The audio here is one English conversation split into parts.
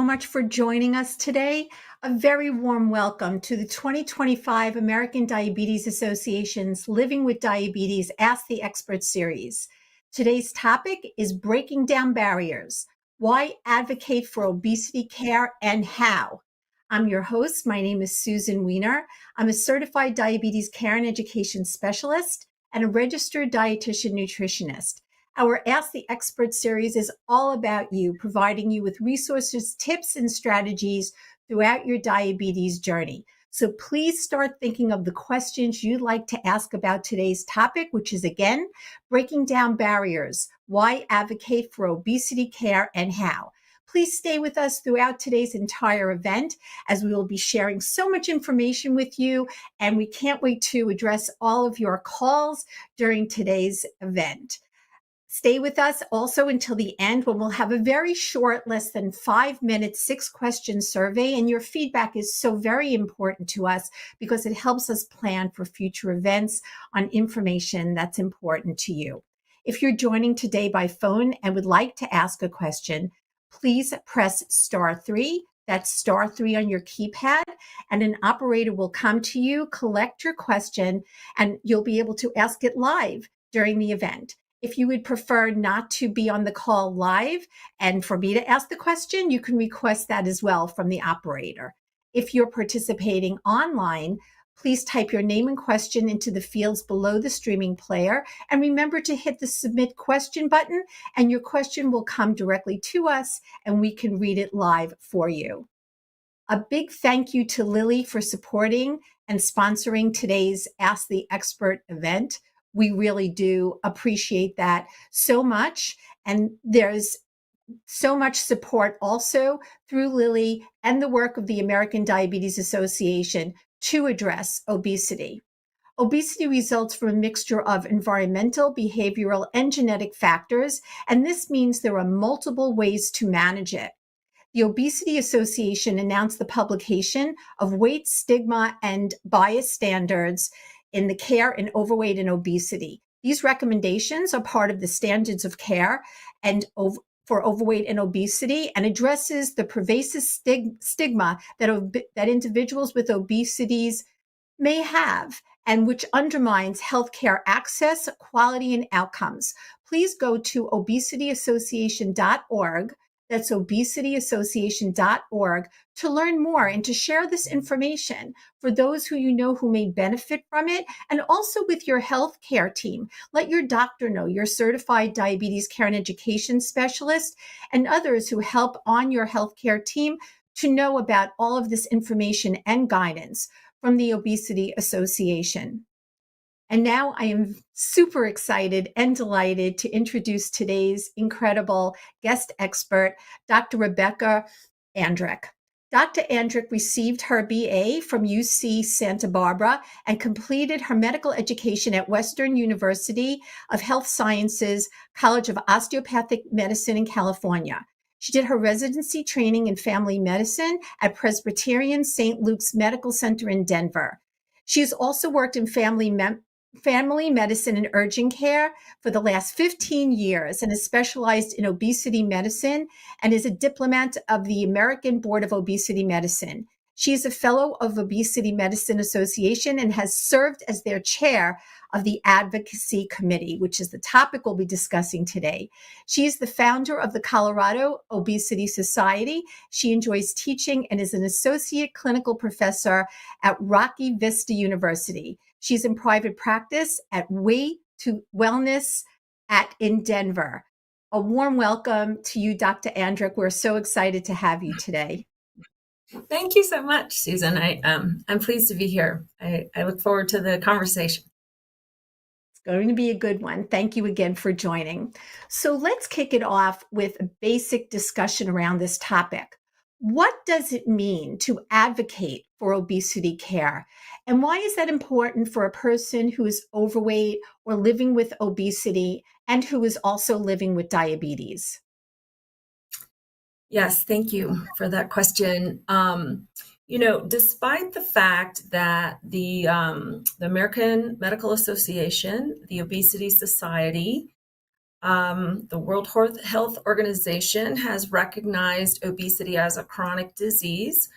much for joining us today. A very warm welcome to the 2025 American Diabetes Association's Living with Diabetes Ask the Expert series. Today's topic is breaking down barriers, why advocate for obesity care and how. I'm your host. My name is Susan Weiner. I'm a certified diabetes care and education specialist and a registered dietitian nutritionist. Our Ask the Expert series is all about you, providing you with resources, tips, and strategies throughout your diabetes journey. So please start thinking of the questions you'd like to ask about today's topic, which is again, breaking down barriers, why advocate for obesity care and how. Please stay with us throughout today's entire event as we will be sharing so much information with you, and we can't wait to address all of your calls during today's event. Stay with us also until the end when we'll have a very short, less than 5-minute, 6-question survey. And your feedback is so very important to us because it helps us plan for future events on information that's important to you. If you're joining today by phone and would like to ask a question, please press *3. That's *3 on your keypad, and an operator will come to you, collect your question, and you'll be able to ask it live during the event. If you would prefer not to be on the call live and for me to ask the question, you can request that as well from the operator. If you're participating online, please type your name and question into the fields below the streaming player. And remember to hit the submit question button, and your question will come directly to us and we can read it live for you. A big thank you to Lily for supporting and sponsoring today's Ask the Expert event. We really do appreciate that so much. And there's so much support also through Lily and the work of the American Diabetes Association to address obesity. Obesity results from a mixture of environmental, behavioral, and genetic factors, and this means there are multiple ways to manage it. The Obesity Association announced the publication of Weight, Stigma, and Bias Standards in the Care in Overweight and Obesity. These recommendations are part of the standards of care and for overweight and obesity, and addresses the pervasive stigma that individuals with obesities may have, and which undermines healthcare access, quality, and outcomes. Please go to obesityassociation.org. That's obesityassociation.org to learn more and to share this information for those who you know who may benefit from it, and also with your healthcare team. Let your doctor know, your certified diabetes care and education specialist, and others who help on your healthcare team to know about all of this information and guidance from the Obesity Association. And now I am super excited and delighted to introduce today's incredible guest expert, Dr. Rebecca Andrick. Dr. Andrick received her BA from UC Santa Barbara and completed her medical education at Western University of Health Sciences College of Osteopathic Medicine in California. She did her residency training in family medicine at Presbyterian St. Luke's Medical Center in Denver. She has also worked in family medicine and urgent care for the last 15 years and has specialized in obesity medicine and is a diplomat of the American Board of Obesity Medicine. She is a fellow of Obesity Medicine Association and has served as their chair of the Advocacy Committee, which is the topic we'll be discussing today. She is the founder of the Colorado Obesity Society. She enjoys teaching and is an associate clinical professor at Rocky Vista University. She's in private practice at Way to Wellness in Denver. A warm welcome to you, Dr. Andrick. We're so excited to have you today. Thank you so much, Susan. I'm pleased to be here. I look forward to the conversation. It's going to be a good one. Thank you again for joining. So let's kick it off with a basic discussion around this topic. What does it mean to advocate for obesity care? And why is that important for a person who is overweight or living with obesity and who is also living with diabetes? Yes, thank you for that question. Despite the fact that the American Medical Association, the Obesity Society, The World Health Organization has recognized obesity as a chronic disease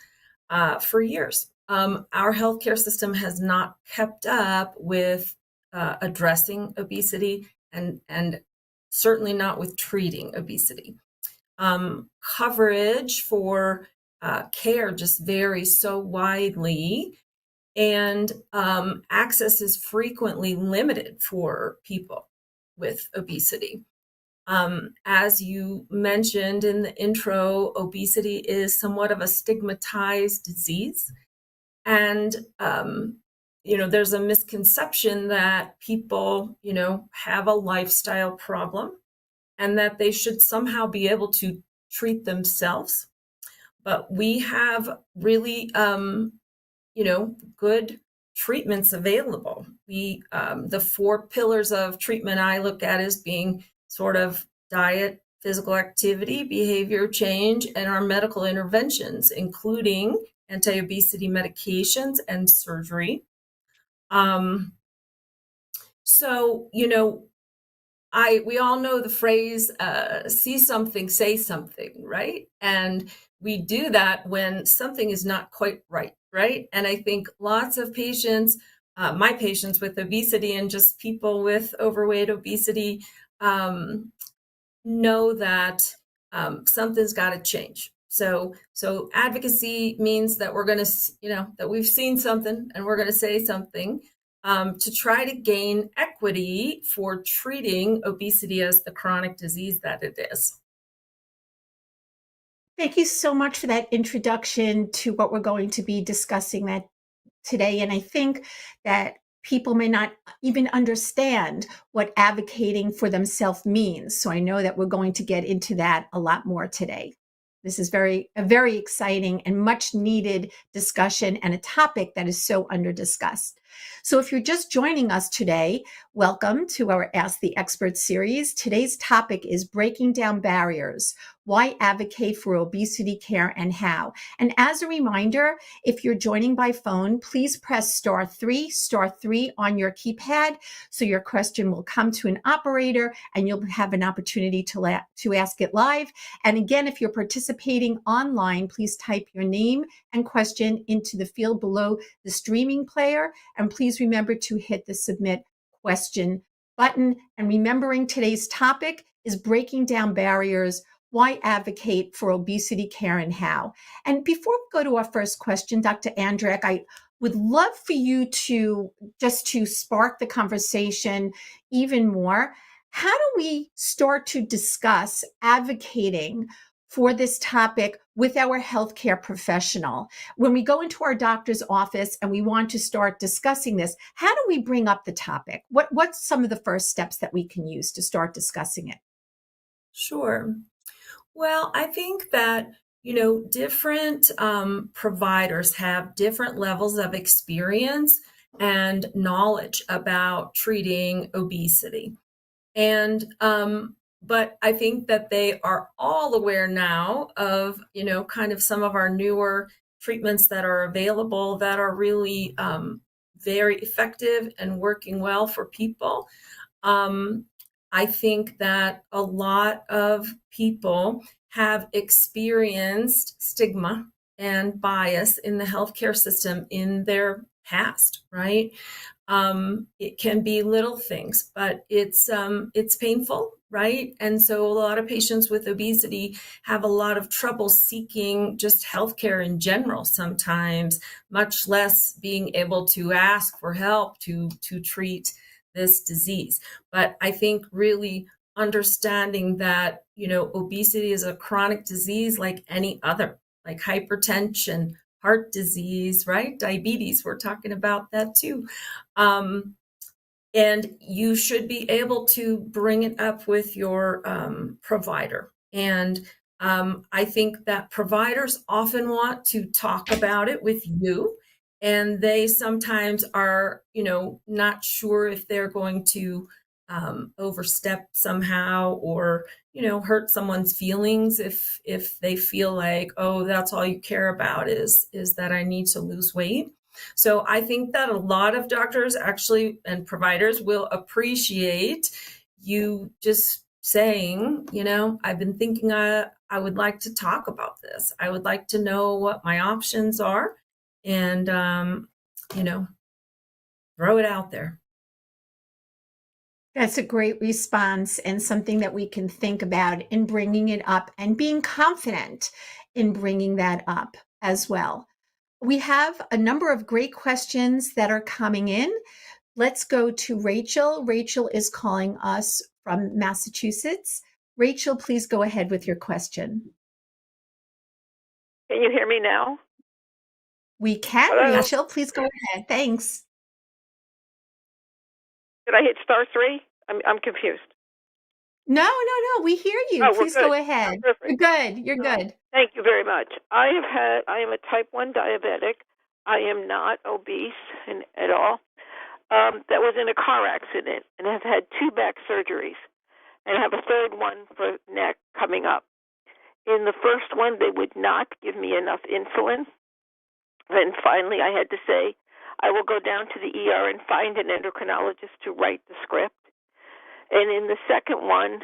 for years. Our healthcare system has not kept up with addressing obesity and certainly not with treating obesity. Coverage for care just varies so widely, and access is frequently limited for people with obesity. As you mentioned in the intro, obesity is somewhat of a stigmatized disease. And, there's a misconception that people, have a lifestyle problem and that they should somehow be able to treat themselves. But we have really, good treatments available. The 4 pillars of treatment I look at as being sort of diet, physical activity, behavior change, and our medical interventions, including anti-obesity medications and surgery. So, we all know the phrase, see something, say something, right? And we do that when something is not quite right, right? And I think lots of patients, my patients with obesity and just people with overweight obesity, know that something's got to change. So advocacy means that we're going to, that we've seen something and we're going to say something to try to gain equity for treating obesity as the chronic disease that it is. Thank you so much for that introduction to what we're going to be discussing that today. And I think that people may not even understand what advocating for themselves means. So I know that we're going to get into that a lot more today. This is a very exciting and much needed discussion and a topic that is so under discussed. So if you're just joining us today, welcome to our Ask the Expert series. Today's topic is breaking down barriers, why advocate for obesity care and how. And as a reminder, if you're joining by phone, please press *3 on your keypad so your question will come to an operator and you'll have an opportunity to ask it live. And again, if you're participating online, please type your name and question into the field below the streaming player. And please remember to hit the submit question button. And remembering today's topic is breaking down barriers, why advocate for obesity care and how. And before we go to our first question, Dr. Andrek, I would love for you to spark the conversation even more. How do we start to discuss advocating for this topic with our healthcare professional? When we go into our doctor's office and we want to start discussing this, how do we bring up the topic? What's some of the first steps that we can use to start discussing it? Sure. Well, I think that, different providers have different levels of experience and knowledge about treating obesity. And, but I think that they are all aware now of, kind of some of our newer treatments that are available that are really very effective and working well for people. I think that a lot of people have experienced stigma and bias in the healthcare system in their past, right? It can be little things, but it's painful, right? And so a lot of patients with obesity have a lot of trouble seeking just healthcare in general sometimes, much less being able to ask for help to treat this disease. But I think really understanding that, obesity is a chronic disease like any other, like hypertension, heart disease, right? Diabetes, we're talking about that too. And you should be able to bring it up with your provider. And I think that providers often want to talk about it with you, and they sometimes are, not sure if they're going to overstep somehow or, hurt someone's feelings if they feel like, oh, that's all you care about is that I need to lose weight. So I think that a lot of doctors actually and providers will appreciate you just saying, I've been thinking I would like to talk about this. I would like to know what my options are and, throw it out there. That's a great response and something that we can think about in bringing it up and being confident in bringing that up as well. We have a number of great questions that are coming in. Let's go to Rachel. Rachel is calling us from Massachusetts. Rachel, please go ahead with your question. Can you hear me now? We can, Hello? Rachel. Please go ahead. Thanks. Did I hit *3? I'm confused. No, no, no. We hear you. Oh, we're Please go good. ahead. Oh, You're perfect. good. You're good. Thank you very much. I am a type 1 diabetic. I am not obese at all. That was in a car accident and have had 2 back surgeries and have a third one for neck coming up. In the first one, they would not give me enough insulin. Then finally, I had to say, I will go down to the ER and find an endocrinologist to write the script. And in the second one,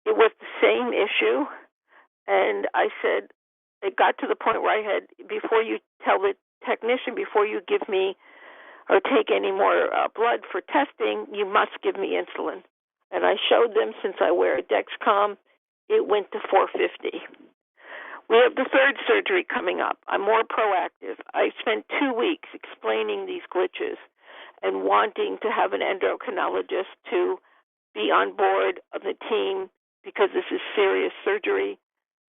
it was the same issue. And I said, it got to the point where I had, before you tell the technician, before you give me or take any more blood for testing, you must give me insulin. And I showed them, since I wear a Dexcom, it went to 450. We have the third surgery coming up. I'm more proactive. I spent 2 weeks explaining these glitches and wanting to have an endocrinologist to be on board of the team because this is serious surgery.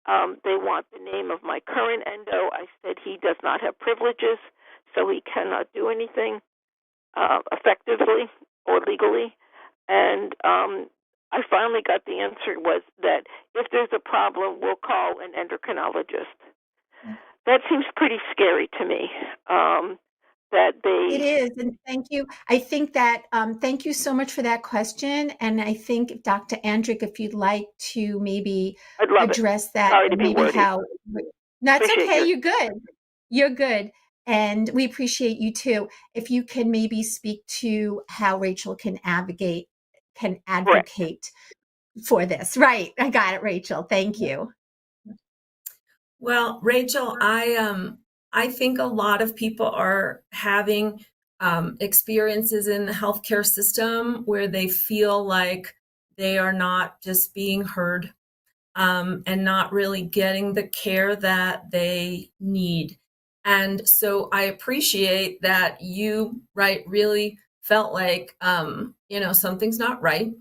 They want the name of my current endo. I said he does not have privileges, so he cannot do anything effectively or legally. And I finally got the answer was that if there's a problem, we'll call an endocrinologist. That seems pretty scary to me. It is, and thank you. I think that thank you so much for that question. And I think, Dr. Andrick, if you'd like to maybe I'd love it. address that, Sorry to and be maybe wordy. how. That's Appreciate okay. you. You're good. You're good. And we appreciate you too. If you can maybe speak to how Rachel can Correct. advocate for this. Right. I got it, Rachel. Thank you. Well, Rachel, I think a lot of people are having experiences in the healthcare system where they feel like they are not just being heard and not really getting the care that they need. And so I appreciate that you, right, really felt like, something's not right.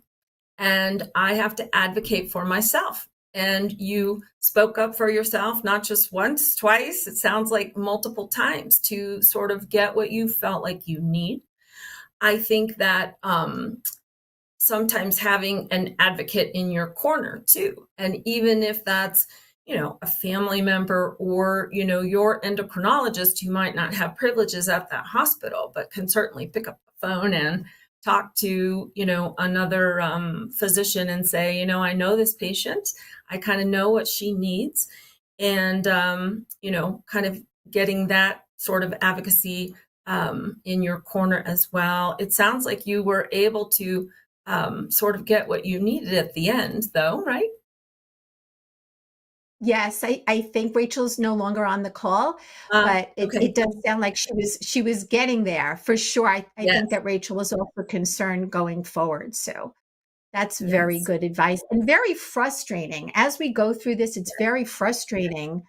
And I have to advocate for myself. And you spoke up for yourself, not just once, twice, it sounds like multiple times to sort of get what you felt like you need. I think that sometimes having an advocate in your corner too. And even if that's, a family member or, your endocrinologist who might not have privileges at that hospital, but can certainly pick up the phone and talk to, another physician and say, I know this patient, I kind of know what she needs. And, kind of getting that sort of advocacy in your corner as well. It sounds like you were able to sort of get what you needed at the end, though, right? Yes, I think Rachel's no longer on the call, but Okay. it does sound like she was getting there for sure. I Yes. think that Rachel was also concerned going forward. So that's very Yes. good advice and very frustrating. As we go through this, it's very frustrating.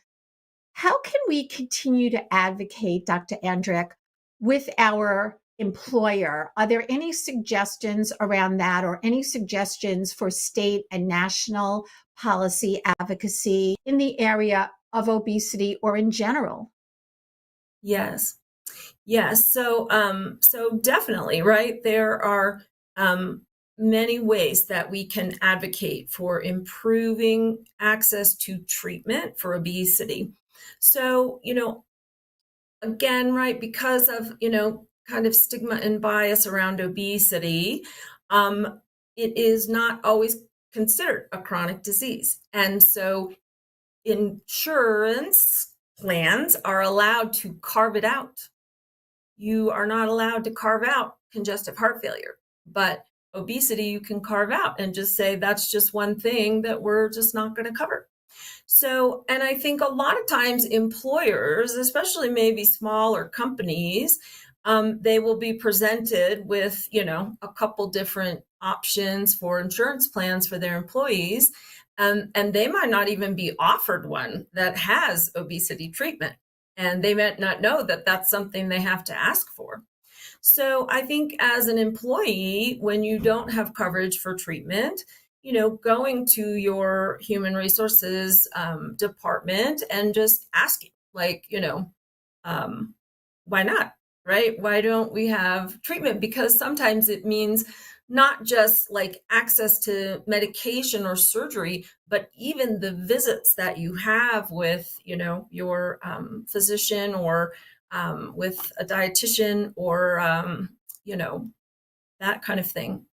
How can we continue to advocate, Dr. Andrick, with our employer? Are there any suggestions around that or any suggestions for state and national policy advocacy in the area of obesity or in general? Yes. Yes. So definitely, right? There are many ways that we can advocate for improving access to treatment for obesity. So, again, right, because of, kind of stigma and bias around obesity, it is not always considered a chronic disease. And so insurance plans are allowed to carve it out. You are not allowed to carve out congestive heart failure, but obesity you can carve out and just say, that's just one thing that we're just not going to cover. So, and I think a lot of times employers, especially maybe smaller companies, they will be presented with, a couple different options for insurance plans for their employees. And they might not even be offered one that has obesity treatment. And they might not know that that's something they have to ask for. So I think as an employee, when you don't have coverage for treatment, going to your human resources department and just asking, like, why not? Right? Why don't we have treatment? Because sometimes it means not just like access to medication or surgery, but even the visits that you have with, your physician or with a dietitian or, that kind of thing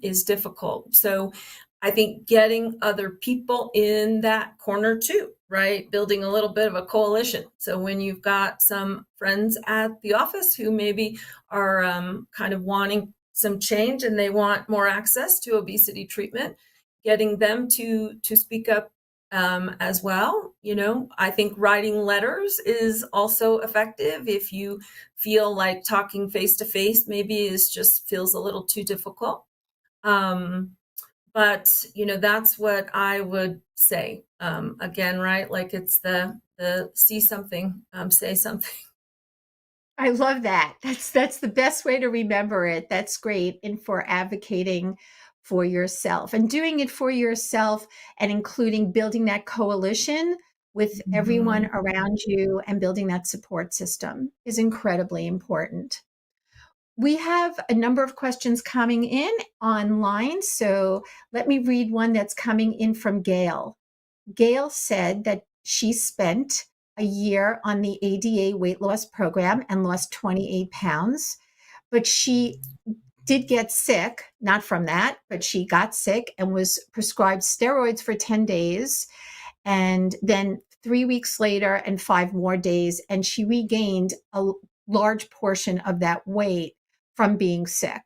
is difficult. So I think getting other people in that corner too, right? Building a little bit of a coalition. So when you've got some friends at the office who maybe are kind of wanting some change and they want more access to obesity treatment, getting them to speak up as well. I think writing letters is also effective if you feel like talking face to face maybe feels a little too difficult. But that's what I would say. Again, right? Like it's the see something, say something. I love that. That's the best way to remember it. That's great. And for advocating for yourself and doing it for yourself and including building that coalition with everyone around you and building that support system is incredibly important. We have a number of questions coming in online. So let me read one that's coming in from Gail. Gail said that she spent a year on the ADA weight loss program and lost 28 pounds, but she did get sick, not from that, but she got sick and was prescribed steroids for 10 days. And then 3 weeks later and 5 more days, and she regained a large portion of that weight from being sick.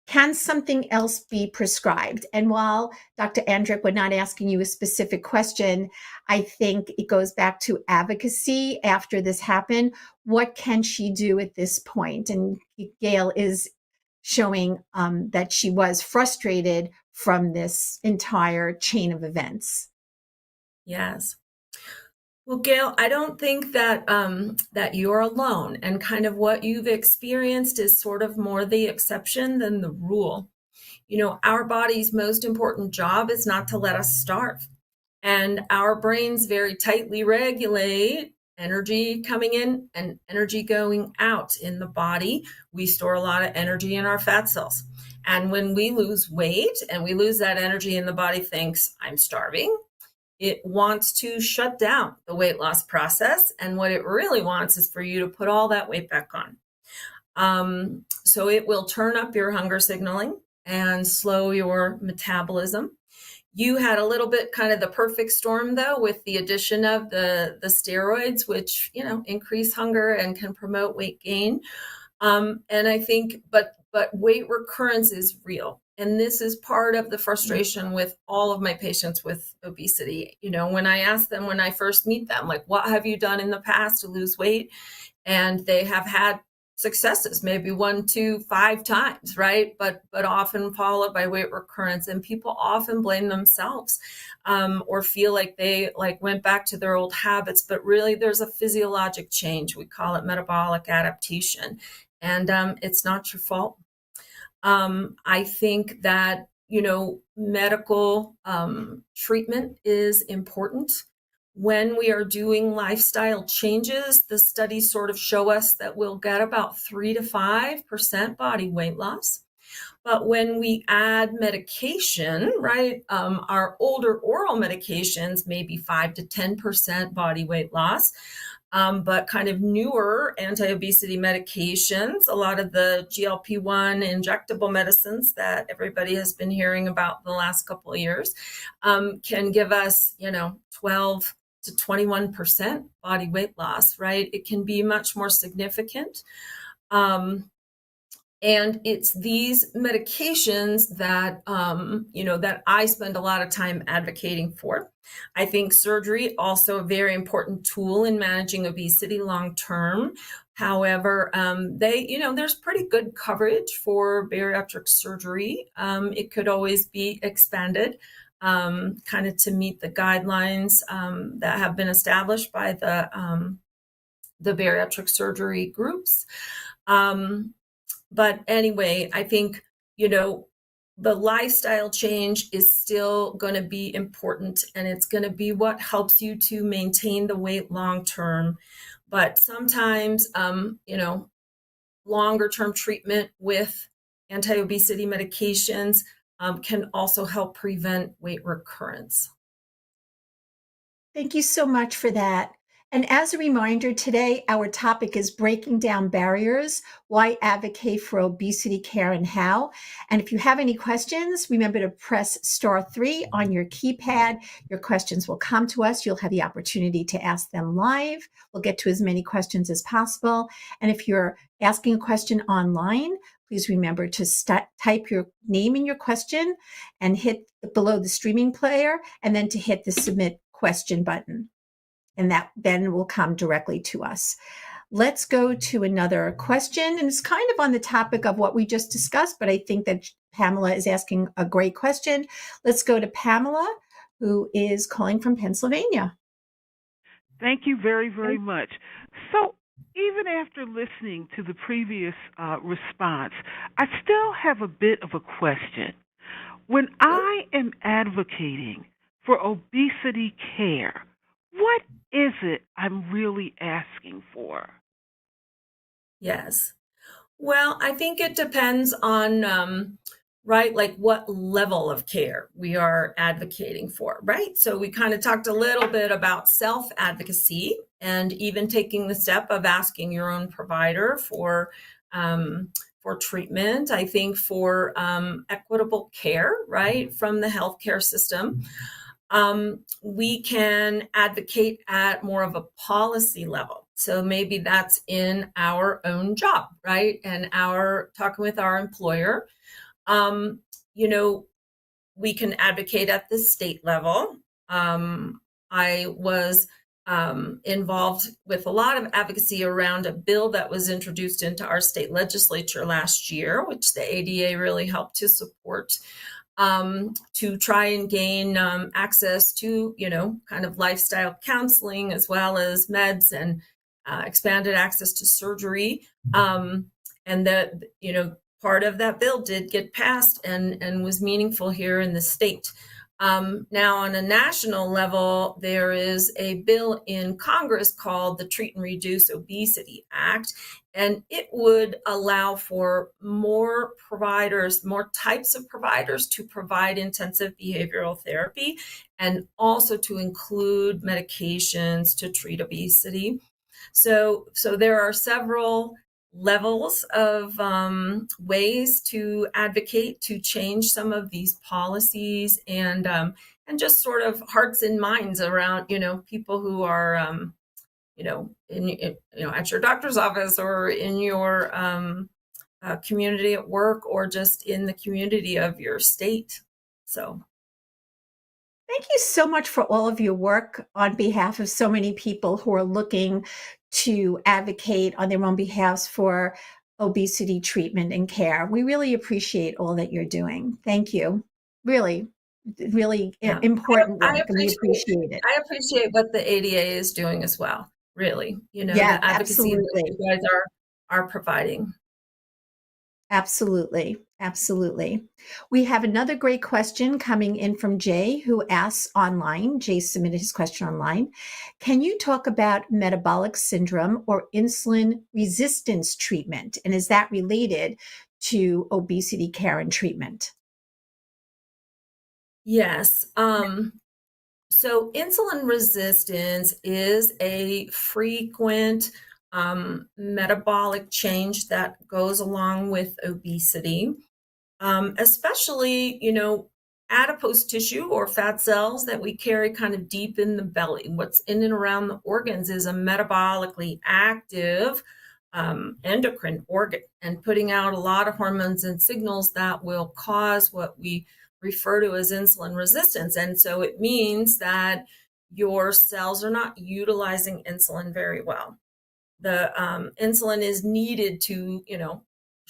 Can something else be prescribed? And while Dr. Andrick, we're not asking you a specific question, I think it goes back to advocacy after this happened. What can she do at this point? And Gail is showing that she was frustrated from this entire chain of events. Yes. Well, Gail, I don't think that that you're alone, and kind of what you've experienced is sort of more the exception than the rule. Our body's most important job is not to let us starve, and our brains very tightly regulate energy coming in and energy going out in the body. We store a lot of energy in our fat cells, and when we lose weight and we lose that energy and the body thinks, I'm starving, it wants to shut down the weight loss process. And what it really wants is for you to put all that weight back on. So it will turn up your hunger signaling and slow your metabolism. You had a little bit kind of the perfect storm, though, with the addition of the steroids, which, increase hunger and can promote weight gain. And I think, but weight recurrence is real. And this is part of the frustration with all of my patients with obesity. When I ask them, when I first meet them, like, what have you done in the past to lose weight? And they have had successes, maybe 1, 2, 5 times, right? But often followed by weight recurrence. And people often blame themselves or feel like they went back to their old habits. But really, there's a physiologic change. We call it metabolic adaptation. And it's not your fault. I think that, medical treatment is important. When we are doing lifestyle changes, the studies sort of show us that we'll get about 3 to 5% body weight loss. But when we add medication, right, our older oral medications, maybe 5 to 10% body weight loss. But kind of newer anti-obesity medications, a lot of the GLP-1 injectable medicines that everybody has been hearing about the last couple of years, can give us, 12 to 21% body weight loss, right? It can be much more significant. And it's these medications that, that I spend a lot of time advocating for. I think surgery also a very important tool in managing obesity long term. However, there's pretty good coverage for bariatric surgery. It could always be expanded, kind of to meet the guidelines that have been established by the bariatric surgery groups. But anyway, I think, the lifestyle change is still going to be important, and it's going to be what helps you to maintain the weight long term. But sometimes, longer term treatment with anti-obesity medications can also help prevent weight recurrence. Thank you so much for that. And as a reminder, today our topic is breaking down barriers, why advocate for obesity care and how. And if you have any questions, remember to press *3 on your keypad. Your questions will come to us. You'll have the opportunity to ask them live. We'll get to as many questions as possible. And if you're asking a question online, please remember to type your name in your question and hit below the streaming player, and then to hit the submit question button. And that then will come directly to us. Let's go to another question. And it's kind of on the topic of what we just discussed, but I think that Pamela is asking a great question. Let's go to Pamela, who is calling from Pennsylvania. Thank you very, very much. So, even after listening to the previous response, I still have a bit of a question. When I am advocating for obesity care, what is it I'm really asking for? Yes. Well, I think it depends on, right, like what level of care we are advocating for, right? So we kind of talked a little bit about self-advocacy and even taking the step of asking your own provider for treatment. I think for equitable care, right, from the healthcare system. We can advocate at more of a policy level. So maybe that's in our own job, right? And talking with our employer. We can advocate at the state level. I was involved with a lot of advocacy around a bill that was introduced into our state legislature last year, which the ADA really helped to support, to try and gain access to, kind of lifestyle counseling as well as meds and expanded access to surgery. And that, part of that bill did get passed and was meaningful here in the state. Now, on a national level, there is a bill in Congress called the Treat and Reduce Obesity Act, and it would allow for more providers, more types of providers to provide intensive behavioral therapy, and also to include medications to treat obesity. So there are several levels of ways to advocate to change some of these policies, and just sort of hearts and minds around people who are at your doctor's office or in your community at work or just in the community of your state. So Thank you so much for all of your work on behalf of so many people who are looking to advocate on their own behalves for obesity treatment and care. We really appreciate all that you're doing. Thank you. Really, really important work, and we appreciate it. I appreciate what the ADA is doing as well. Really, Yeah, the advocacy absolutely. that you guys are providing. Absolutely. Absolutely. We have another great question coming in from Jay, who asks online. Jay submitted his question online. Can you talk about metabolic syndrome or insulin resistance treatment? And is that related to obesity care and treatment? Yes. So insulin resistance is a frequent metabolic change that goes along with obesity, especially, adipose tissue or fat cells that we carry kind of deep in the belly. What's in and around the organs is a metabolically active endocrine organ and putting out a lot of hormones and signals that will cause what we refer to as insulin resistance. And so it means that your cells are not utilizing insulin very well. The insulin is needed to,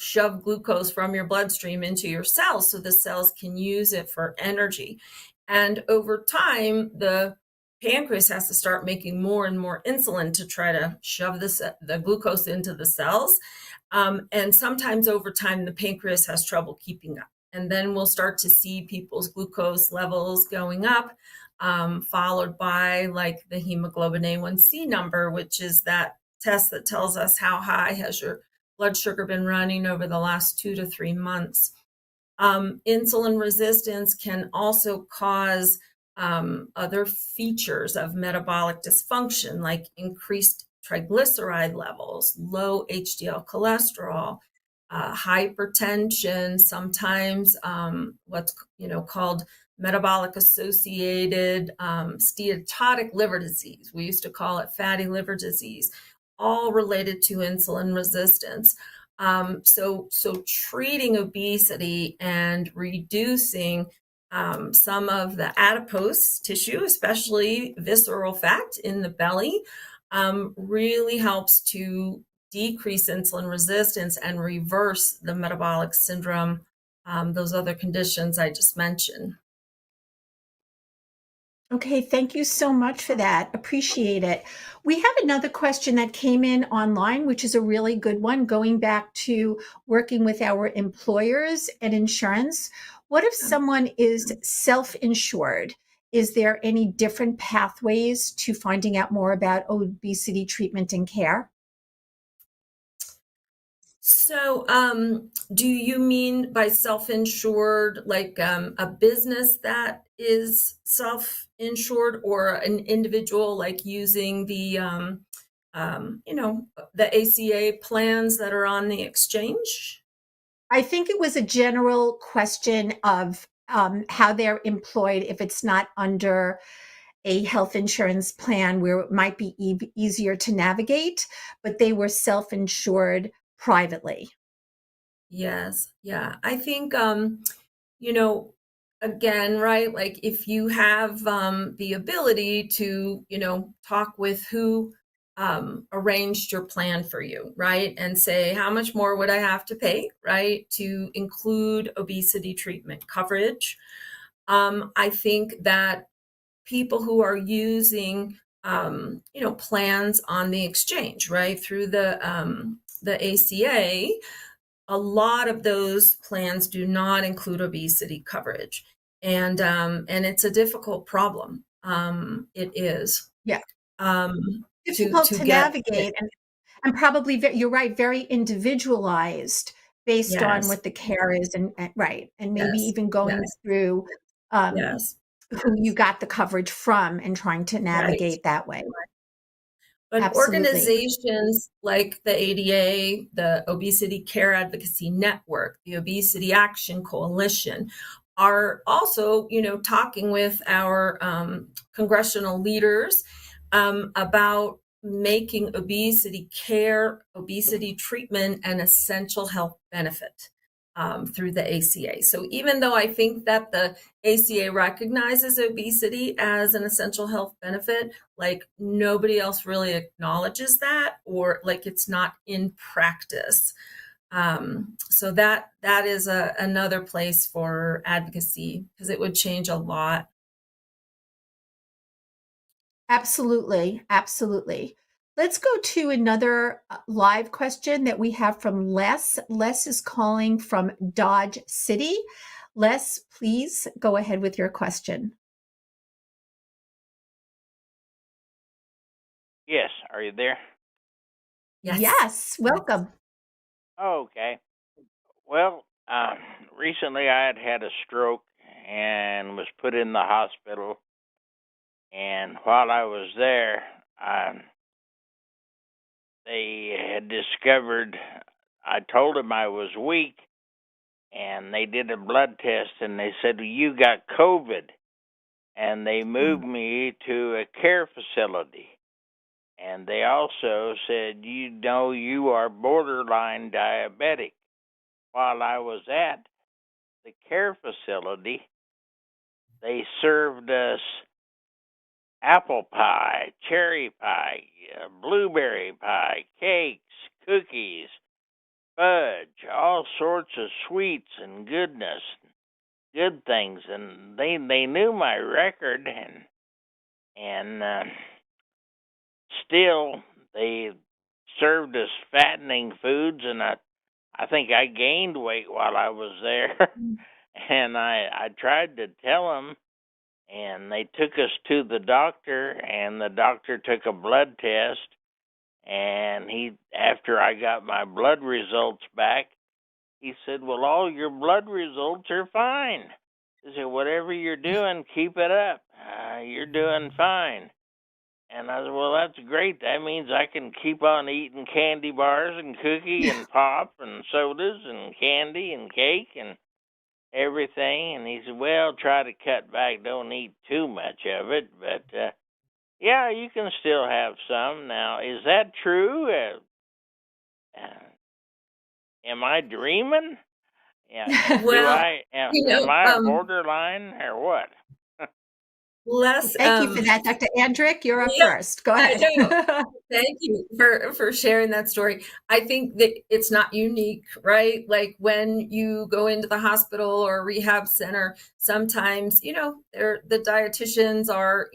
shove glucose from your bloodstream into your cells so the cells can use it for energy. And over time, the pancreas has to start making more and more insulin to try to shove the glucose into the cells. And sometimes over time, the pancreas has trouble keeping up. And then we'll start to see people's glucose levels going up, followed by like the hemoglobin A1C number, which is that test that tells us how high has your blood sugar been running over the last 2 to 3 months. Insulin resistance can also cause other features of metabolic dysfunction, like increased triglyceride levels, low HDL cholesterol, hypertension, sometimes what's called metabolic associated steatotic liver disease. We used to call it fatty liver disease, all related to insulin resistance. So treating obesity and reducing some of the adipose tissue, especially visceral fat in the belly, really helps to decrease insulin resistance and reverse the metabolic syndrome, those other conditions I just mentioned. Okay, thank you so much for that. Appreciate it. We have another question that came in online, which is a really good one, going back to working with our employers and insurance. What if someone is self-insured? Is there any different pathways to finding out more about obesity treatment and care? So, do you mean by self-insured, like a business that is self-insured, or an individual like using the ACA plans that are on the exchange? I think it was a general question of how they're employed if it's not under a health insurance plan where it might be easier to navigate, but they were self-insured privately. Yes, yeah. I think you know, again, right? Like if you have the ability to, talk with who arranged your plan for you, right? And say, how much more would I have to pay, right? To include obesity treatment coverage. I think that people who are using, plans on the exchange, right? Through the ACA, a lot of those plans do not include obesity coverage, and it's a difficult problem. It is Yeah, um, difficult to to get. navigate and probably you're right, very individualized based on Yes, what the care is and right, and maybe yes, even going yes, through um, yes. who you got the coverage from and trying to Right. navigate that way. But Absolutely. organizations like the ADA, the Obesity Care Advocacy Network, the Obesity Action Coalition, are also, talking with our congressional leaders about making obesity care, obesity treatment, an essential health benefit through the ACA. So even though I think that the ACA recognizes obesity as an essential health benefit, like nobody else really acknowledges that, or like it's not in practice. So that is another place for advocacy, because it would change a lot. Absolutely, absolutely. Let's go to another live question that we have from Les. Les is calling from Dodge City. Les, please go ahead with your question. Yes, are you there? Yes. Yes, welcome. Okay. Well, recently I had had a stroke and was put in the hospital. And while I was there, they had discovered, I told them I was weak, and they did a blood test, and they said, "Well, you got COVID." And they moved me to a care facility. and they also said, you are borderline diabetic. While I was at the care facility, they served us apple pie, cherry pie, blueberry pie, cakes, cookies, fudge, all sorts of sweets and goodness, good things, and they knew my record, and still they served us fattening foods, and I think I gained weight while I was there, and I tried to tell them, and they took us to the doctor, and the doctor took a blood test, and after I got my blood results back, he said, "Well, all your blood results are fine." He said, "Whatever you're doing, keep it up. You're doing fine." And I said, "Well, that's great. That means I can keep on eating candy bars and cookie and pop and sodas and candy and cake and everything." And he said, "Well, try to cut back. Don't eat too much of it. But, yeah, you can still have some." Now, is that true? Am I dreaming? Yeah. Well, Am I a borderline or what? Les, Thank you for that, Dr. Andrick. You're up yeah, first. Go I ahead. know. Thank you for sharing that story. I think that it's not unique, right? Like when you go into the hospital or a rehab center, sometimes, the dietitians are,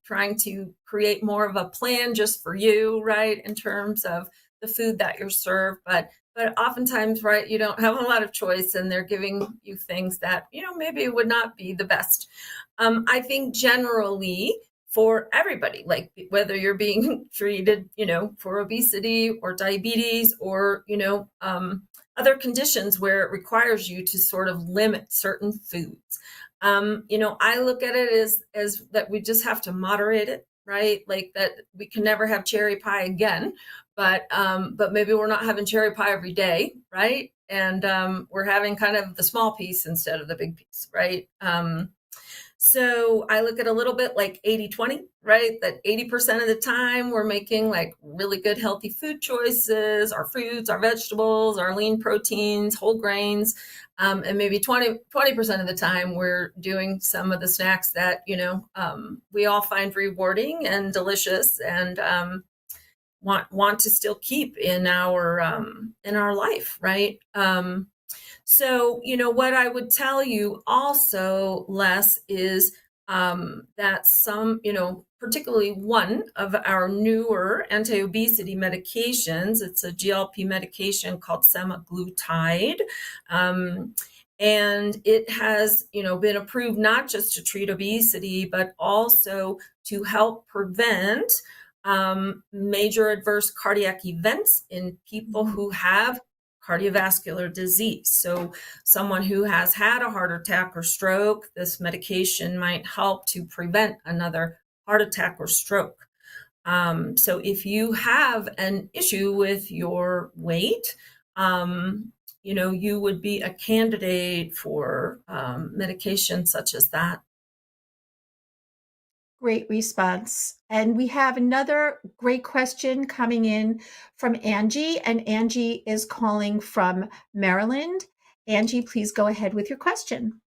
trying to create more of a plan just for you, right? In terms of the food that you're served. But oftentimes, right, you don't have a lot of choice and they're giving you things that, maybe would not be the best. I think generally, for everybody, like whether you're being treated, for obesity or diabetes or, other conditions where it requires you to sort of limit certain foods. I look at it as that we just have to moderate it, right? Like that we can never have cherry pie again, but maybe we're not having cherry pie every day, right? And we're having kind of the small piece instead of the big piece, right? So I look at a little bit like 80-20, right? That 80% of the time we're making like really good healthy food choices, our fruits, our vegetables, our lean proteins, whole grains. And maybe 20% of the time we're doing some of the snacks that, we all find rewarding and delicious and want to still keep in our life, right? So, what I would tell you also, Les, is that some, particularly one of our newer anti-obesity medications, it's a GLP medication called semaglutide. And it has, been approved not just to treat obesity, but also to help prevent major adverse cardiac events in people who have cardiovascular disease. So someone who has had a heart attack or stroke, this medication might help to prevent another heart attack or stroke. So if you have an issue with your weight, you would be a candidate for medication such as that. Great response. And we have another great question coming in from Angie, and Angie is calling from Maryland. Angie, please go ahead with your question.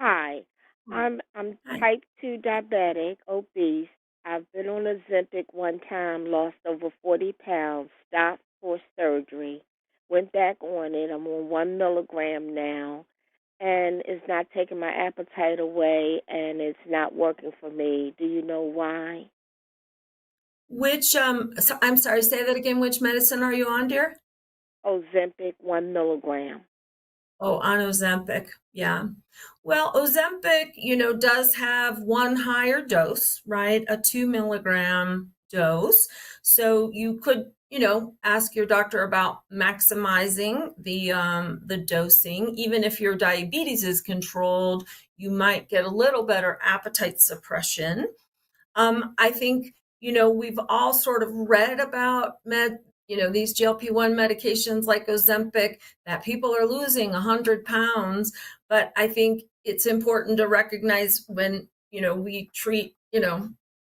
Hi, I'm Hi. type 2 diabetic, obese. I've been on Ozempic one time, lost over 40 pounds, stopped for surgery, went back on it. I'm on 1 milligram now, and it's not taking my appetite away, and it's not working for me. Do you know why? Which, I'm sorry, say that again. Which medicine are you on, dear? Ozempic 1 milligram. Oh, on Ozempic. Yeah. Well, Ozempic, does have one higher dose, right? A 2 milligram dose. So you could, ask your doctor about maximizing the dosing. Even if your diabetes is controlled, you might get a little better appetite suppression. I think, we've all sort of read about these GLP-1 medications like Ozempic, that people are losing 100 pounds. But I think it's important to recognize when, we treat,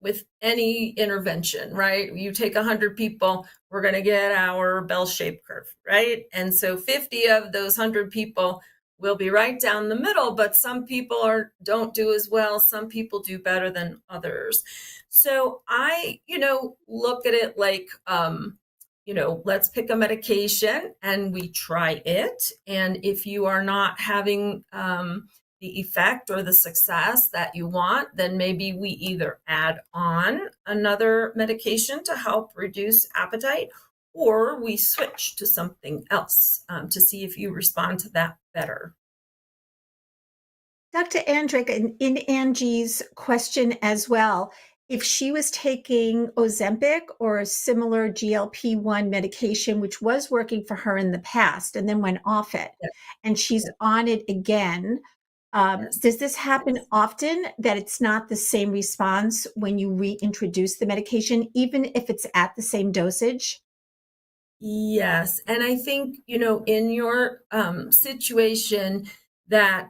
with any intervention, right? You take 100 people, we're going to get our bell-shaped curve, right? And so 50 of those 100 people will be right down the middle, but some people don't do as well. Some people do better than others. So I, look at it like, let's pick a medication and we try it. And if you are not having the effect or the success that you want, then maybe we either add on another medication to help reduce appetite, or we switch to something else to see if you respond to that better. Dr. Andrick, in Angie's question as well, if she was taking Ozempic or a similar GLP-1 medication, which was working for her in the past and then went off it, Yes. and she's on it again, Yes. does this happen often, that it's not the same response when you reintroduce the medication, even if it's at the same dosage? Yes. And I think, in your situation that,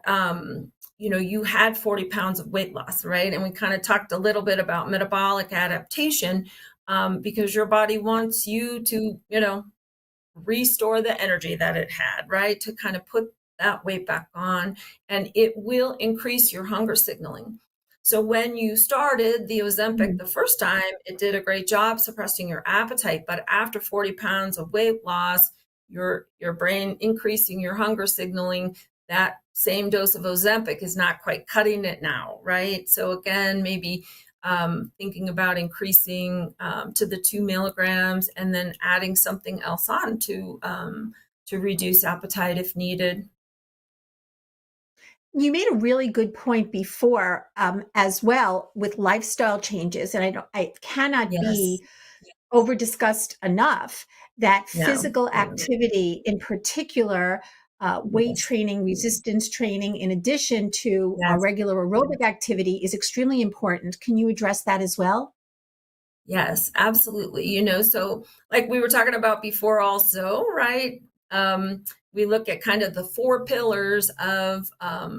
you had 40 pounds of weight loss, right? And we kind of talked a little bit about metabolic adaptation because your body wants you to, restore the energy that it had, right? To kind of put that weight back on, and it will increase your hunger signaling. So when you started the Ozempic the first time, it did a great job suppressing your appetite. But after 40 pounds of weight loss, your brain increasing your hunger signaling, that same dose of Ozempic is not quite cutting it now, right? So again, maybe thinking about increasing to the 2 milligrams and then adding something else on to reduce appetite if needed. You made a really good point before, as well, with lifestyle changes, and it cannot Yes. be over discussed enough that No. physical activity, in particular, weight Yes. training, resistance training, in addition to Yes. regular aerobic activity, is extremely important. Can you address that as well? Yes, absolutely. So like we were talking about before also, right? We look at kind of the four pillars of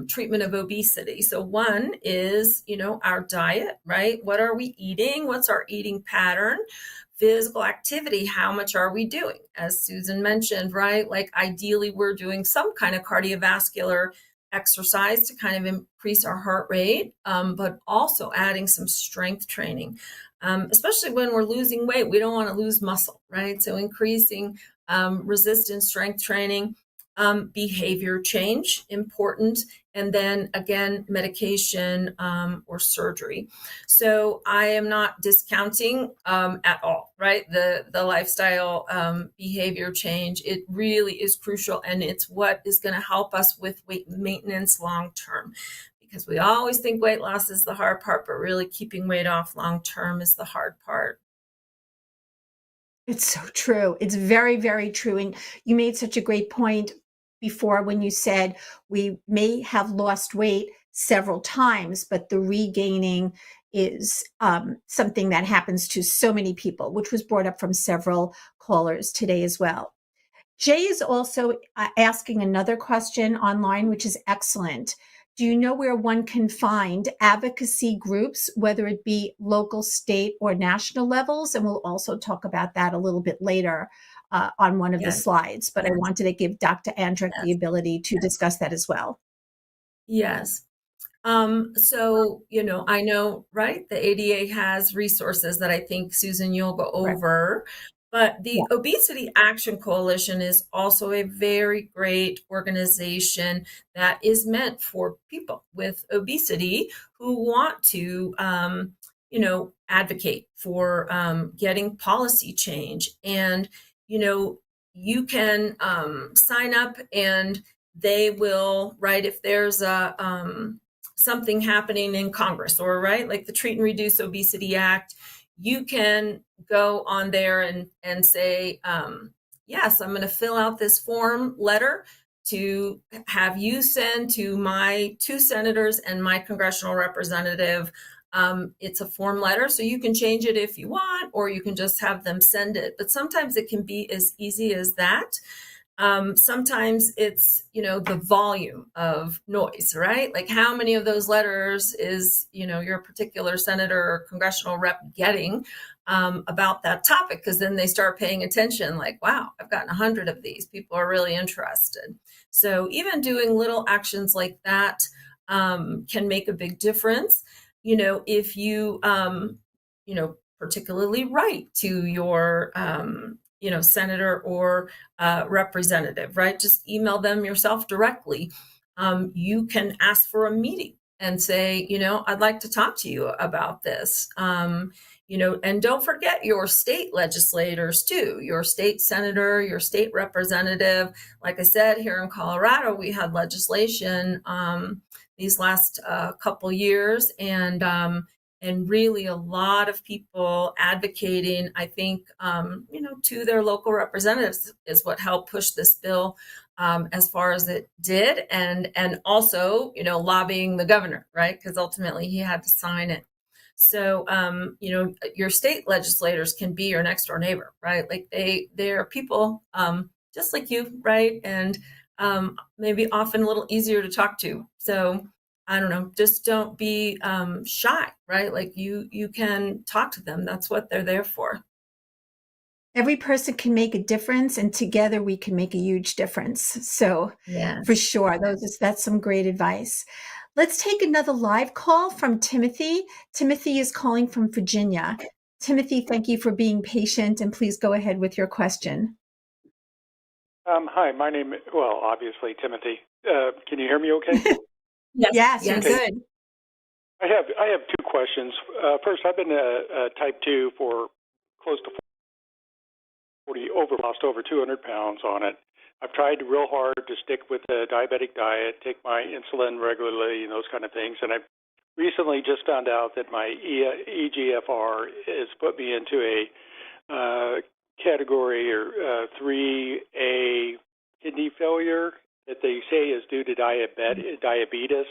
treatment of obesity. So one is, our diet, right? What are we eating? What's our eating pattern? Physical activity, how much are we doing? As Susan mentioned, right? Like ideally we're doing some kind of cardiovascular exercise to kind of increase our heart rate, but also adding some strength training. Especially when we're losing weight, we don't want to lose muscle, right? So increasing resistance strength training, behavior change, important, and then again, medication or surgery. So I am not discounting at all, right? The lifestyle behavior change, it really is crucial, and it's what is going to help us with weight maintenance long term. Because we always think weight loss is the hard part, but really keeping weight off long term is the hard part. It's so true. It's very, very true. And you made such a great point before when you said we may have lost weight several times, but the regaining is something that happens to so many people, which was brought up from several callers today as well. Jay is also asking another question online, which is excellent. Do you know where one can find advocacy groups, whether it be local, state, or national levels? And we'll also talk about that a little bit later on one of the Yes, slides. But I wanted to give Dr. Andrick the yes, ability to discuss that as well. yes. So, I know, right? The ADA has resources that I think, Susan, you'll go Right. over. But the Yeah. Obesity Action Coalition is also a very great organization that is meant for people with obesity who want to, advocate for getting policy change. And, you can sign up and they will, right, if there's a, something happening in Congress, or right, like the Treat and Reduce Obesity Act, you can go on there and say, yes, I'm going to fill out this form letter to have you send to my two senators and my congressional representative. It's a form letter, so you can change it if you want, or you can just have them send it. But sometimes it can be as easy as that. Sometimes it's, the volume of noise, right? Like how many of those letters is, your particular senator or congressional rep getting about that topic? Because then they start paying attention, like, wow, I've gotten 100 of these. People are really interested. So even doing little actions like that can make a big difference. If you, particularly write to your, senator or representative, right? Just email them yourself directly. You can ask for a meeting and say, I'd like to talk to you about this. And don't forget your state legislators too, your state senator, your state representative. Like I said, here in Colorado, we had legislation these last couple years, and really a lot of people advocating, I think, to their local representatives is what helped push this bill as far as it did, and also, lobbying the governor, right? Because ultimately he had to sign it. So, your state legislators can be your next door neighbor, right? Like they're people just like you, right? And maybe often a little easier to talk to. So, I don't know, just don't be shy, right? Like you can talk to them. That's what they're there for. Every person can make a difference, and together we can make a huge difference. So Yeah. for sure, that's some great advice. Let's take another live call from Timothy. Timothy is calling from Virginia. Timothy, thank you for being patient, and please go ahead with your question. Hi, my name, well, obviously Timothy. Can you hear me okay? Yes, you're Yes. good. I have two questions. First, I've been a type 2 for close to 40, lost over 200 pounds on it. I've tried real hard to stick with the diabetic diet, take my insulin regularly, and those kind of things. And I've recently just found out that my EGFR has put me into a category or 3A kidney failure that they say is due to diabetes.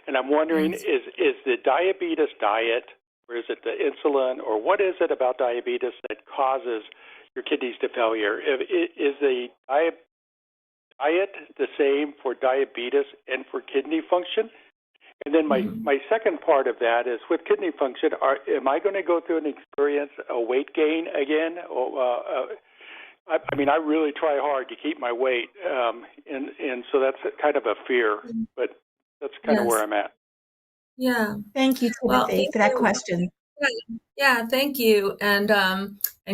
And I'm wondering, is the diabetes diet, or is it the insulin, or what is it about diabetes that causes your kidneys to failure? Is the diet the same for diabetes and for kidney function? And then my second part of that is, with kidney function, am I going to go through and experience a weight gain again? I mean, I really try hard to keep my weight, and so that's kind of a fear, but that's kind of where I'm at. Yeah. Thank you, Well, Timothy, thank for that you. question. Yeah, thank you. And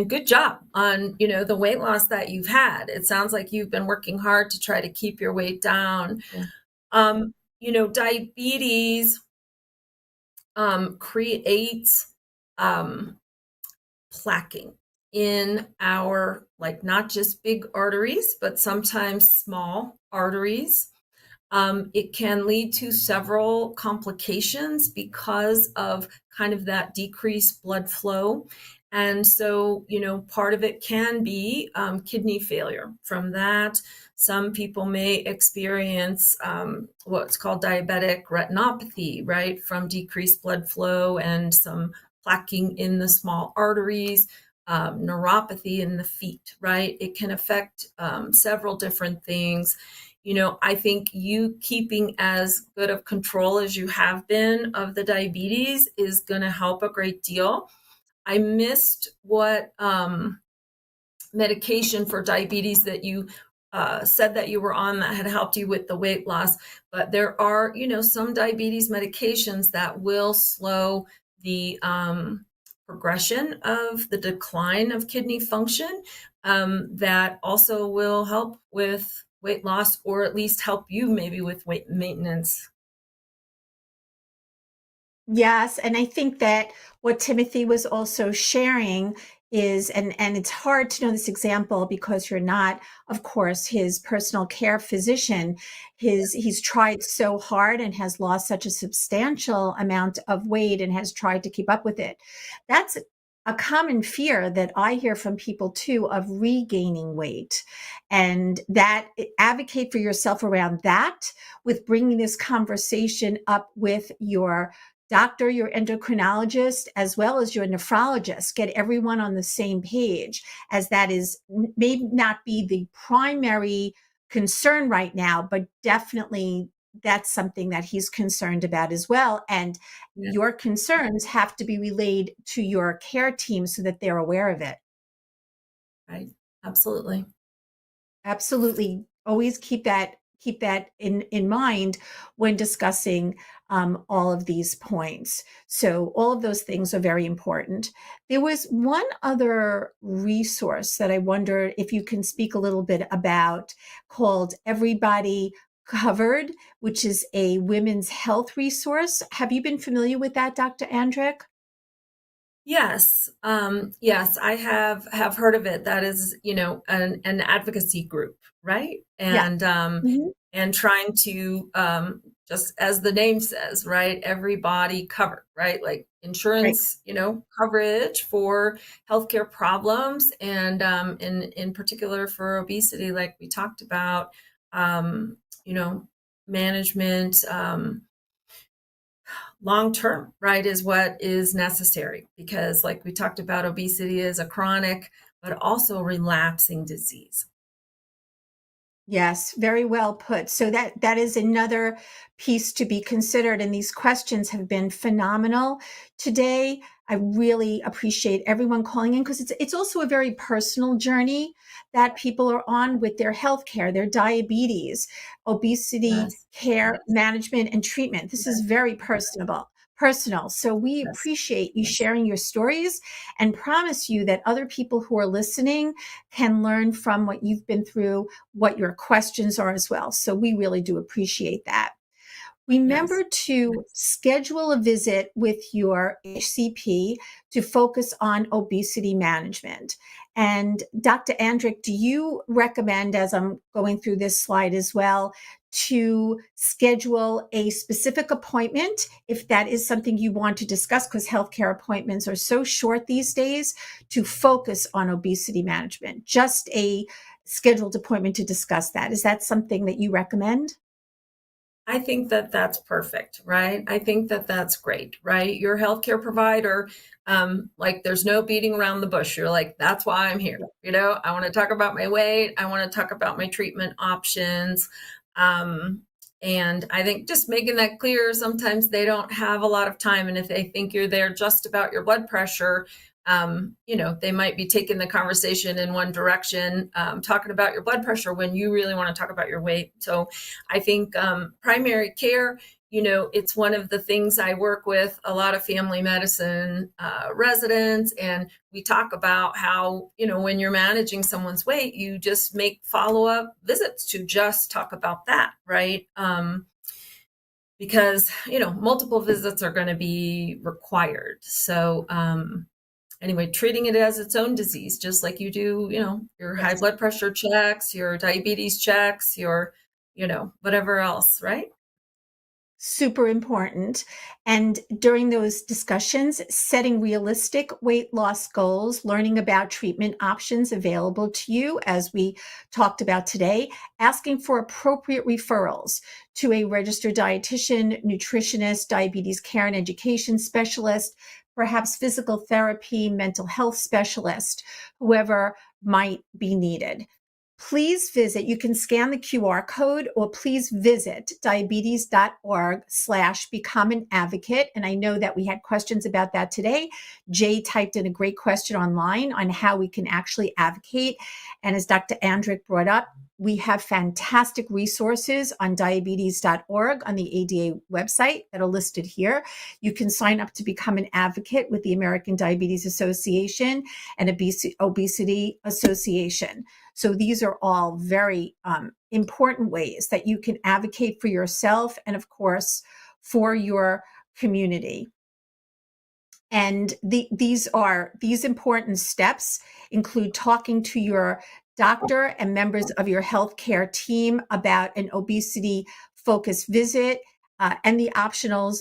good job on, the weight loss that you've had. It sounds like you've been working hard to try to keep your weight down. Diabetes creates plaquing in our, like, not just big arteries, but sometimes small arteries. It can lead to several complications because of kind of that decreased blood flow. And so, part of it can be kidney failure from that. Some people may experience what's called diabetic retinopathy, right, from decreased blood flow and some plaquing in the small arteries. Neuropathy in the feet, right? It can affect several different things. I think you keeping as good of control as you have been of the diabetes is going to help a great deal. I missed what medication for diabetes that you said that you were on that had helped you with the weight loss, but there are, some diabetes medications that will slow the progression of the decline of kidney function, that also will help with weight loss, or at least help you maybe with weight maintenance. Yes, and I think that what Timothy was also sharing is, and it's hard to know this example because you're not, of course, his personal care physician. He's tried so hard and has lost such a substantial amount of weight and has tried to keep up with it. That's a common fear that I hear from people too, of regaining weight, and that advocate for yourself around that with bringing this conversation up with your doctor, your endocrinologist, as well as your nephrologist. Get everyone on the same page, as that is may not be the primary concern right now, but definitely that's something that he's concerned about as well. And Yeah, your concerns have to be relayed to your care team so that they're aware of it. right. Absolutely. Absolutely. Always keep that in mind when discussing all of these points. So all of those things are very important. There was one other resource that I wondered if you can speak a little bit about, called Everybody Covered, which is a women's health resource. Have you been familiar with that, Dr. Andrick? Yes, yes, I have heard of it. That is, an advocacy group, right? Yeah. Mhm. And trying to, just as the name says, right, everybody covered, right? Like Right. insurance, coverage for healthcare problems, and in particular for obesity, like we talked about, um, you know, management. Long term, right, is what is necessary, because like we talked about, obesity is a chronic but also relapsing disease. Yes, very well put. So that is another piece to be considered. And these questions have been phenomenal today. I really appreciate everyone calling in, because it's also a very personal journey that people are on with their health care, their diabetes, obesity Yes, care management and treatment. This is yes, very personal. So we yes, appreciate you sharing your stories, and promise you that other people who are listening can learn from what you've been through, what your questions are as well. So we really do appreciate that. yes. Remember to schedule a visit with your HCP to focus on obesity management. And Dr. Andrick, do you recommend, as I'm going through this slide as well, to schedule a specific appointment if that is something you want to discuss, because healthcare appointments are so short these days, to focus on obesity management? Just a scheduled appointment to discuss that. Is that something that you recommend? I think that that's perfect, right? I think that that's great, right? Your healthcare provider, like there's no beating around the bush. You're like, that's why I'm here. I want to talk about my weight. I want to talk about my treatment options. Um, and I think just making that clear, sometimes they don't have a lot of time. And if they think you're there just about your blood pressure, they might be taking the conversation in one direction, talking about your blood pressure when you really want to talk about your weight. So I think primary care, it's one of the things I work with a lot of family medicine residents. And we talk about how, when you're managing someone's weight, you just make follow up visits to just talk about that, right? Because, multiple visits are going to be required. So, anyway, treating it as its own disease, just like you do, your high Yes. blood pressure checks, your diabetes checks, your, whatever else, right? Super important. And during those discussions, setting realistic weight loss goals, learning about treatment options available to you, as we talked about today, asking for appropriate referrals to a registered dietitian, nutritionist, diabetes care and education specialist, perhaps physical therapy, mental health specialist, whoever might be needed. Please visit, you can scan the QR code, or please visit diabetes.org/become an advocate. And I know that we had questions about that today. Jay typed in a great question online on how we can actually advocate. And as Dr. Andrick brought up, we have fantastic resources on diabetes.org on the ADA website that are listed here. You can sign up to become an advocate with the American Diabetes Association and Obesity Association. So these are all very important ways that you can advocate for yourself and, of course, for your community. And these important steps include talking to your doctor and members of your healthcare team about an obesity focused visit, and the optional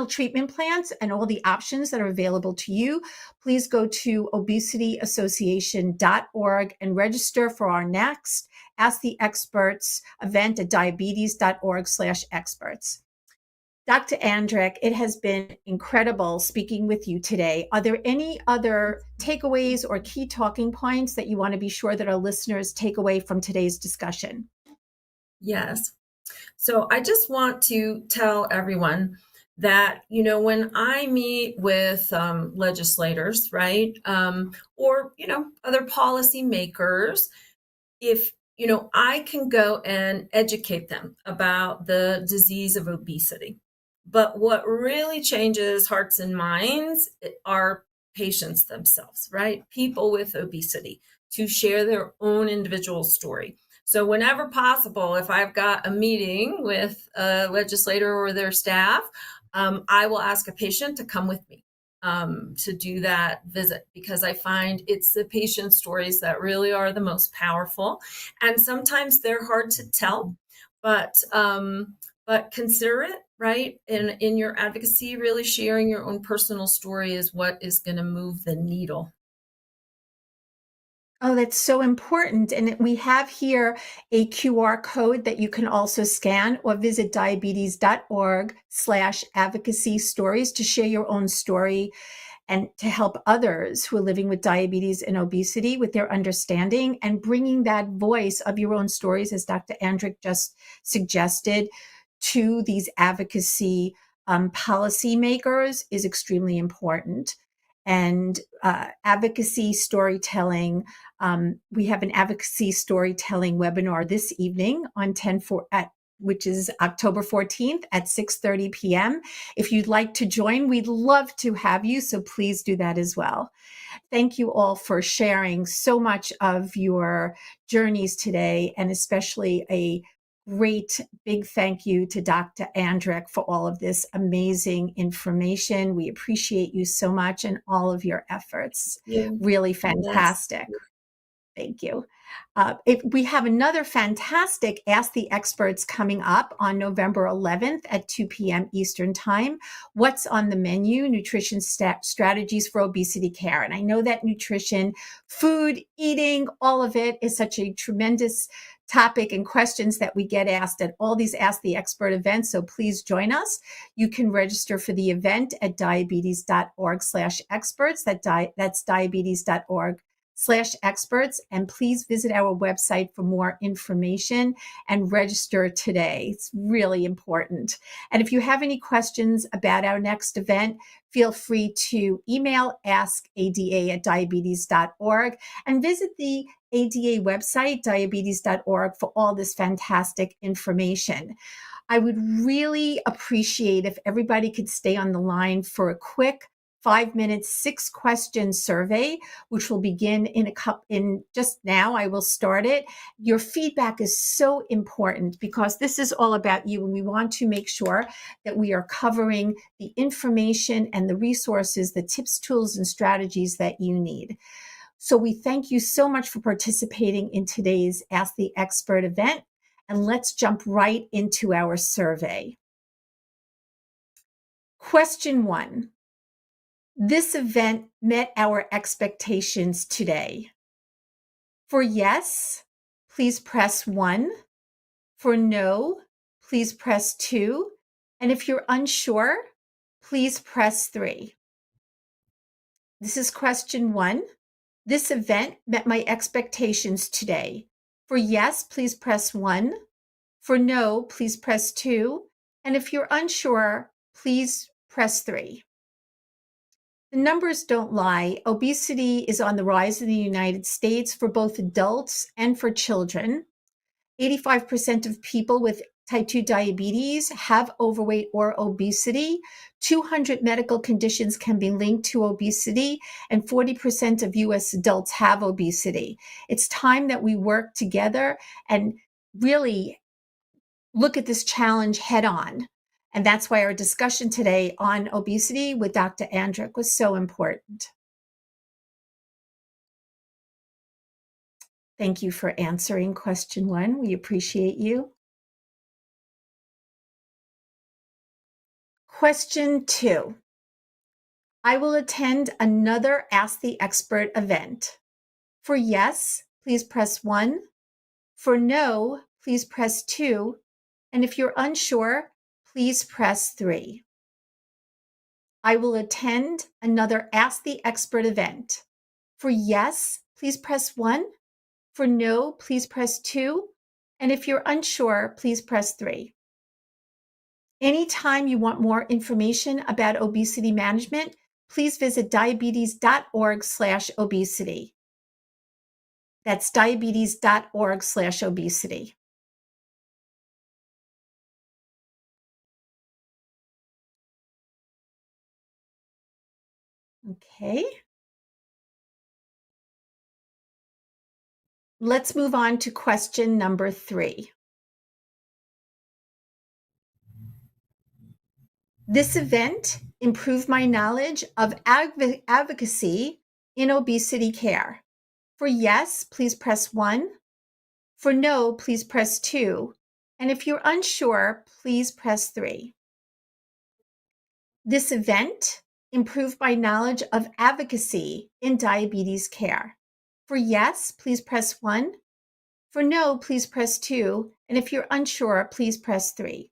treatment plans and all the options that are available to you. Please go to obesityassociation.org and register for our next Ask the Experts event at diabetes.org/experts. Dr. Andrick, it has been incredible speaking with you today. Are there any other takeaways or key talking points that you want to be sure that our listeners take away from today's discussion? Yes. So I just want to tell everyone that, you know, when I meet with legislators, right, or, you know, other policymakers, if, you know, I can go and educate them about the disease of obesity. But what really changes hearts and minds are patients themselves, right? People with obesity to share their own individual story. So, whenever possible, if I've got a meeting with a legislator or their staff, I will ask a patient to come with me to do that visit, because I find it's the patient stories that really are the most powerful. And sometimes they're hard to tell, but consider it, right? In your advocacy, really sharing your own personal story is what is going to move the needle. Oh, that's so important. And we have here a QR code that you can also scan or visit diabetes.org/advocacy stories to share your own story and to help others who are living with diabetes and obesity with their understanding and bringing that voice of your own stories, as Dr. Andrick just suggested, to these advocacy policymakers is extremely important. And advocacy storytelling, we have an advocacy storytelling webinar this evening on 10/4 at which is October 14th at 6:30 p.m. If you'd like to join, we'd love to have you, so please do that as well. Thank you all for sharing so much of your journeys today, and especially a great big thank you to Dr. Andrick for all of this amazing information. We appreciate you so much and all of your efforts. Yeah. Really Yes. fantastic. Thank you. We have another fantastic Ask the Experts coming up on November 11th at 2 p.m. Eastern Time. What's on the menu? Nutrition strategies for obesity care. And I know that nutrition, food, eating, all of it is such a tremendous topic and questions that we get asked at all these Ask the Expert events. So please join us. You can register for the event at diabetes.org/experts. That's diabetes.org/experts, and please visit our website for more information and register today. It's really important. And if you have any questions about our next event, feel free to email askada@diabetes.org and visit the ADA website, diabetes.org, for all this fantastic information. I would really appreciate if everybody could stay on the line for a quick 5-minute, 6-question survey, which will begin in just now. I will start it. Your feedback is so important because this is all about you, and we want to make sure that we are covering the information and the resources, the tips, tools, and strategies that you need. So we thank you so much for participating in today's Ask the Expert event, and let's jump right into our survey. Question 1. This event met our expectations today. For yes, please press 1. For no, please press 2. And if you're unsure, please press 3. This is question 1. This event met my expectations today. For yes, please press 1. For no, please press 2. And if you're unsure, please press 3. The numbers don't lie. Obesity is on the rise in the United States for both adults and for children. 85% of people with type 2 diabetes have overweight or obesity. 200 medical conditions can be linked to obesity, and 40% of US adults have obesity. It's time that we work together and really look at this challenge head on. And that's why our discussion today on obesity with Dr. Andrick was so important. Thank you for answering question 1. We appreciate you. Question 2. I will attend another Ask the Expert event. For yes, please press 1. For no, please press 2. And if you're unsure, please press 3. I will attend another Ask the Expert event. For yes, please press 1. For no, please press 2. And if you're unsure, please press 3. Anytime you want more information about obesity management, please visit diabetes.org/obesity. That's diabetes.org/obesity. Okay. Let's move on to question number 3. This event improved my knowledge of advocacy in obesity care. For yes, please press 1. For no, please press 2. And if you're unsure, please press 3. This event improved my knowledge of advocacy in diabetes care. For yes, please press 1. For no, please press 2. And if you're unsure, please press 3.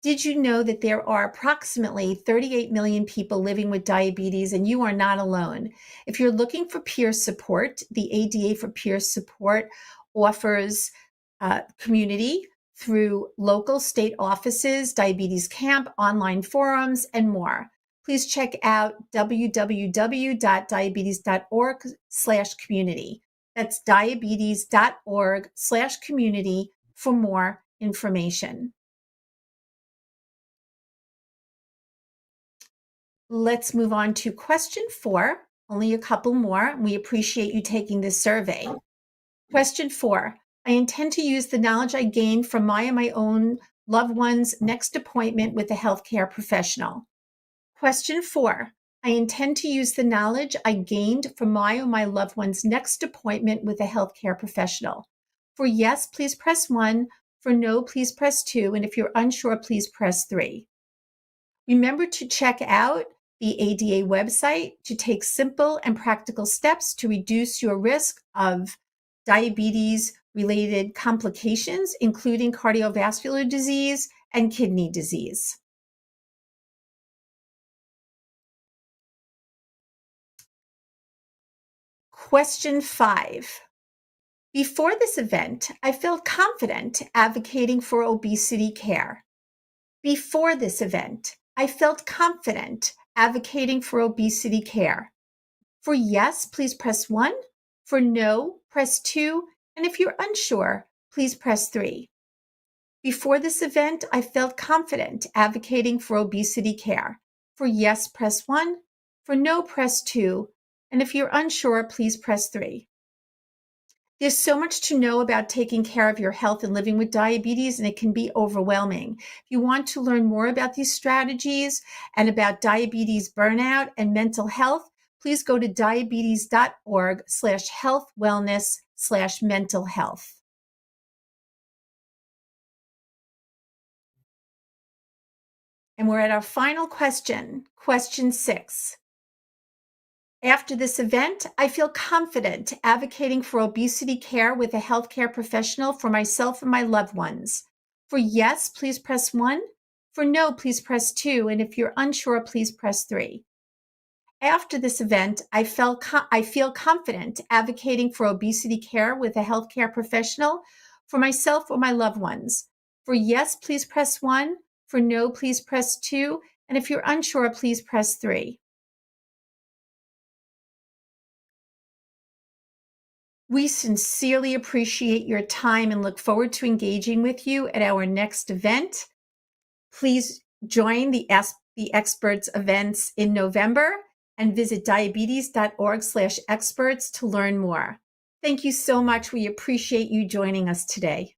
Did you know that there are approximately 38 million people living with diabetes and you are not alone? If you're looking for peer support, the ADA for Peer Support offers community through local state offices, diabetes camp, online forums, and more. Please check out www.diabetes.org/community. That's diabetes.org/community for more information. Let's move on to question 4. Only a couple more. We appreciate you taking this survey. Question 4. I intend to use the knowledge I gained from my and my own loved one's next appointment with a healthcare professional. Question 4. I intend to use the knowledge I gained from my or my loved one's next appointment with a healthcare professional. For yes, please press 1. For no, please press 2. And if you're unsure, please press 3. Remember to check out the ADA website to take simple and practical steps to reduce your risk of diabetes-related complications, including cardiovascular disease and kidney disease. Question 5. Before this event, I felt confident advocating for obesity care. Before this event, I felt confident advocating for obesity care. For yes, please press 1. For no, press 2. And if you're unsure, please press 3. Before this event, I felt confident advocating for obesity care. For yes, press 1. For no, press 2. And if you're unsure, please press 3. There's so much to know about taking care of your health and living with diabetes, and it can be overwhelming. If you want to learn more about these strategies and about diabetes burnout and mental health, please go to diabetes.org/health-wellness/mental health. And we're at our final question, question 6. After this event, I feel confident advocating for obesity care with a healthcare professional for myself and my loved ones. For yes, please press 1. For no, please press 2. And if you're unsure, please press 3. After this event, I feel confident advocating for obesity care with a healthcare professional for myself or my loved ones. For yes, please press 1. For no, please press 2. And if you're unsure, please press 3. We sincerely appreciate your time and look forward to engaging with you at our next event. Please join the Ask the Experts events in November and visit diabetes.org/experts to learn more. Thank you so much. We appreciate you joining us today.